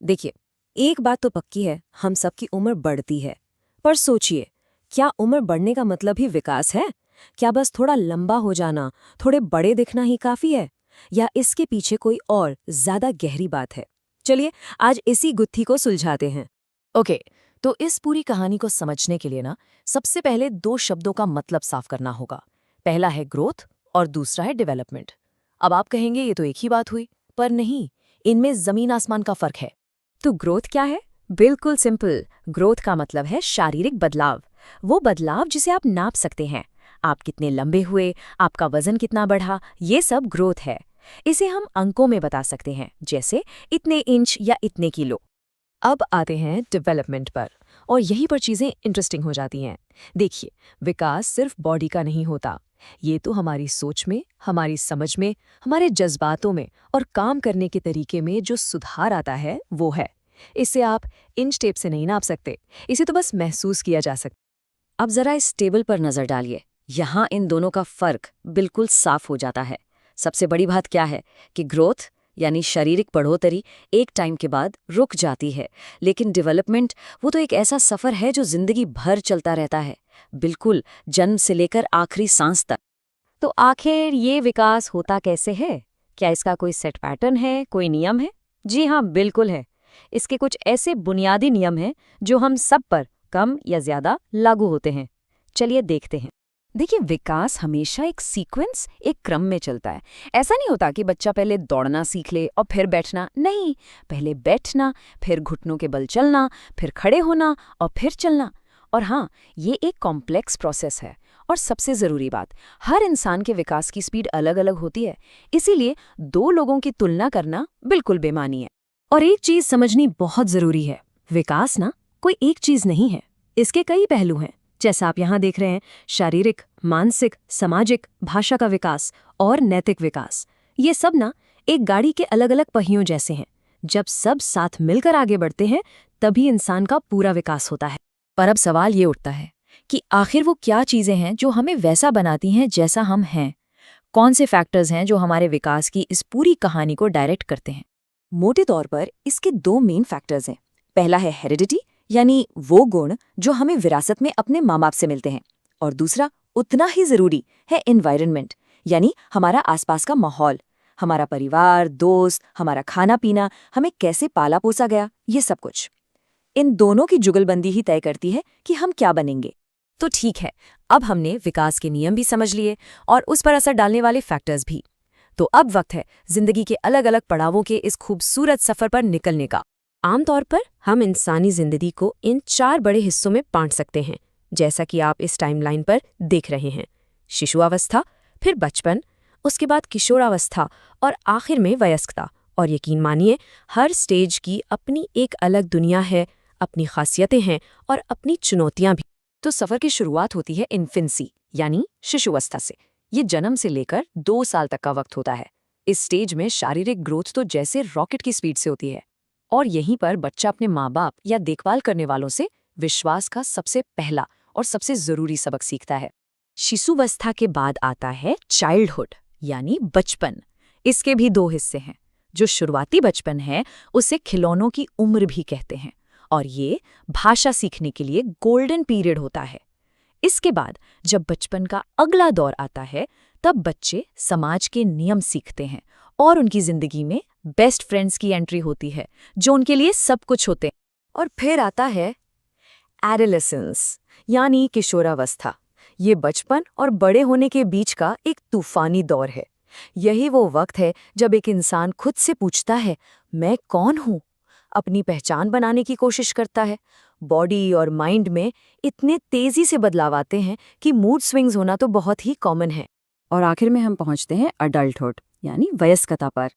देखिए, एक बात तो पक्की है, हम सबकी उम्र बढ़ती है। पर सोचिए, क्या उम्र बढ़ने का मतलब ही विकास है? क्या बस थोड़ा लंबा हो जाना, थोड़े बड़े दिखना ही काफी है? या इसके पीछे कोई और ज्यादा गहरी बात है? चलिए, आज इसी गुत्थी को सुलझाते हैं। ओके, तो इस पूरी कहानी को समझने के लिए ना सबसे पहले दो शब्दों का मतलब साफ करना होगा। पहला है ग्रोथ और दूसरा है डेवलपमेंट। अब आप कहेंगे ये तो एक ही बात हुई, पर नहीं, इनमें जमीन आसमान का फर्क है। तो ग्रोथ क्या है? बिल्कुल सिंपल। ग्रोथ का मतलब है शारीरिक बदलाव। वो बदलाव जिसे आप नाप सकते हैं। आप कितने लंबे हुए, आपका वजन कितना बढ़ा, ये सब ग्रोथ है। इसे हम अंकों में बता सकते हैं, जैसे इतने इंच या इतने किलो। अब आते हैं डेवलपमेंट पर, और यहीं पर चीज़ें इंटरेस्टिंग हो जाती हैं। देखिए, विकास सिर्फ बॉडी का नहीं होता। ये तो हमारी सोच में, हमारी समझ में, हमारे जज्बातों में और काम करने के तरीके में जो सुधार आता है वो है। इसे आप इंच टेप से नहीं नाप सकते, इसे तो बस महसूस किया जा सकता। अब जरा इस टेबल पर नजर डालिए। यहाँ इन दोनों का फर्क बिल्कुल साफ हो जाता है। सबसे बड़ी बात क्या है कि ग्रोथ यानी शारीरिक बढ़ोतरी एक टाइम के बाद रुक जाती है, लेकिन डेवलपमेंट वो तो एक ऐसा सफर है जो जिंदगी भर चलता रहता है, बिल्कुल जन्म से लेकर आखिरी सांस तक। तो आखिर ये विकास होता कैसे है? क्या इसका कोई सेट पैटर्न है, कोई नियम है? जी हाँ, बिल्कुल है। इसके कुछ ऐसे बुनियादी नियम हैं जो हम सब पर कम या ज्यादा लागू होते हैं। चलिए देखते हैं। देखिए, विकास हमेशा एक सीक्वेंस, एक क्रम में चलता है। ऐसा नहीं होता कि बच्चा पहले दौड़ना सीख ले और फिर बैठना। नहीं, पहले बैठना, फिर घुटनों के बल चलना, फिर खड़े होना और फिर चलना। और हाँ, ये एक कॉम्प्लेक्स प्रोसेस है। और सबसे ज़रूरी बात, हर इंसान के विकास की स्पीड अलग अलग होती है। इसीलिए दो लोगों की तुलना करना बिल्कुल बेमानी है। और एक चीज़ समझनी बहुत ज़रूरी है, विकास ना कोई एक चीज़ नहीं है। इसके कई पहलू हैं, जैसा आप यहाँ देख रहे हैं। शारीरिक, मानसिक, सामाजिक, भाषा का विकास और नैतिक विकास। ये सब ना एक गाड़ी के अलग अलग पहियों जैसे हैं। जब सब साथ मिलकर आगे बढ़ते हैं, तभी इंसान का पूरा विकास होता है। पर अब सवाल ये उठता है कि आखिर वो क्या चीज़ें हैं जो हमें वैसा बनाती हैं जैसा हम हैं? कौन से फैक्टर्स हैं जो हमारे विकास की इस पूरी कहानी को डायरेक्ट करते हैं? मोटे तौर पर इसके दो मेन फैक्टर्स हैं। पहला है हेरिडिटी, यानी वो गुण जो हमें विरासत में अपने माँ बाप से मिलते हैं। और दूसरा, उतना ही जरूरी है, एनवायरनमेंट, यानी हमारा आसपास का माहौल। हमारा परिवार, दोस्त, हमारा खाना पीना, हमें कैसे पाला पोसा गया, ये सब कुछ। इन दोनों की जुगलबंदी ही तय करती है कि हम क्या बनेंगे। तो ठीक है, अब हमने विकास के नियम भी समझ लिए और उस पर असर डालने वाले फैक्टर्स भी। तो अब वक्त है जिंदगी के अलग अलग पड़ावों के इस खूबसूरत सफर पर निकलने का। आमतौर पर हम इंसानी जिंदगी को इन 4 बड़े हिस्सों में बांट सकते हैं, जैसा कि आप इस टाइमलाइन पर देख रहे हैं। शिशुअवस्था, फिर बचपन, उसके बाद किशोरावस्था और आखिर में वयस्कता। और यकीन मानिए, हर स्टेज की अपनी एक अलग दुनिया है, अपनी खासियतें हैं और अपनी चुनौतियां भी। तो सफर की शुरुआत होती है इन्फेंसी, यानी शिशुअवस्था से। ये जन्म से लेकर 2 साल तक का वक्त होता है। इस स्टेज में शारीरिक ग्रोथ तो जैसे रॉकेट की स्पीड से होती है। और यहीं पर बच्चा अपने माँ बाप या देखभाल करने वालों से विश्वास का सबसे पहला और सबसे जरूरी सबक सीखता है। शिशुवस्था के बाद आता है चाइल्डहुड, यानी बचपन। इसके भी 2 हिस्से हैं। जो शुरुआती बचपन है, उसे खिलौनों की उम्र भी कहते हैं, और ये भाषा सीखने के लिए गोल्डन पीरियड होता है। इसके बाद जब बचपन का अगला दौर आता है, तब बच्चे समाज के नियम सीखते हैं और उनकी जिंदगी में बेस्ट फ्रेंड्स की एंट्री होती है, जो उनके लिए सब कुछ होते हैं। और फिर आता है एडोलेसेंस, यानी किशोरावस्था। ये बचपन और बड़े होने के बीच का एक तूफानी दौर है। यही वो वक्त है जब एक इंसान खुद से पूछता है, मैं कौन हूँ? अपनी पहचान बनाने की कोशिश करता है। बॉडी और माइंड में इतने तेजी से बदलाव आते हैं कि मूड स्विंग्स होना तो बहुत ही कॉमन है। और आखिर में हम पहुंचते हैं अडल्टहुड, यानी वयस्कता पर।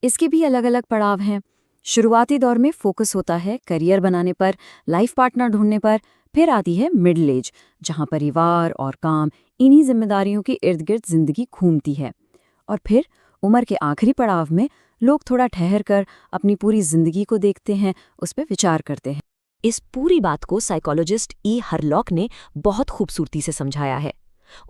इसके भी अलग अलग पड़ाव हैं। शुरुआती दौर में फोकस होता है करियर बनाने पर, लाइफ पार्टनर ढूंढने पर। फिर आती है मिडिल एज, जहां परिवार और काम, इन्हीं जिम्मेदारियों के इर्द गिर्द जिंदगी घूमती है। और फिर उम्र के आखिरी पड़ाव में लोग थोड़ा ठहर कर अपनी पूरी जिंदगी को देखते हैं, उस पर विचार करते हैं। इस पूरी बात को साइकोलॉजिस्ट ई हरलॉक ने बहुत खूबसूरती से समझाया है।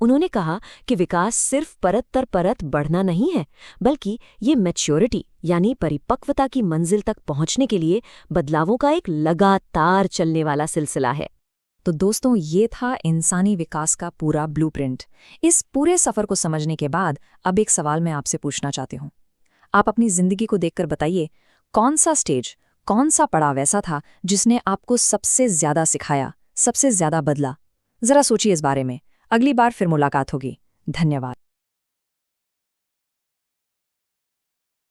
उन्होंने कहा कि विकास सिर्फ परत दर परत बढ़ना नहीं है, बल्कि ये मैच्योरिटी यानी परिपक्वता की मंजिल तक पहुंचने के लिए बदलावों का एक लगातार चलने वाला सिलसिला है। तो दोस्तों, ये था इंसानी विकास का पूरा ब्लूप्रिंट। इस पूरे सफ़र को समझने के बाद अब एक सवाल मैं आपसे पूछना चाहती हूँ। आप अपनी ज़िंदगी को देखकर बताइए, कौन सा स्टेज, कौन सा पड़ाव ऐसा था जिसने आपको सबसे ज़्यादा सिखाया, सबसे ज़्यादा बदला? ज़रा सोचिए इस बारे में। अगली बार फिर मुलाकात होगी। धन्यवाद।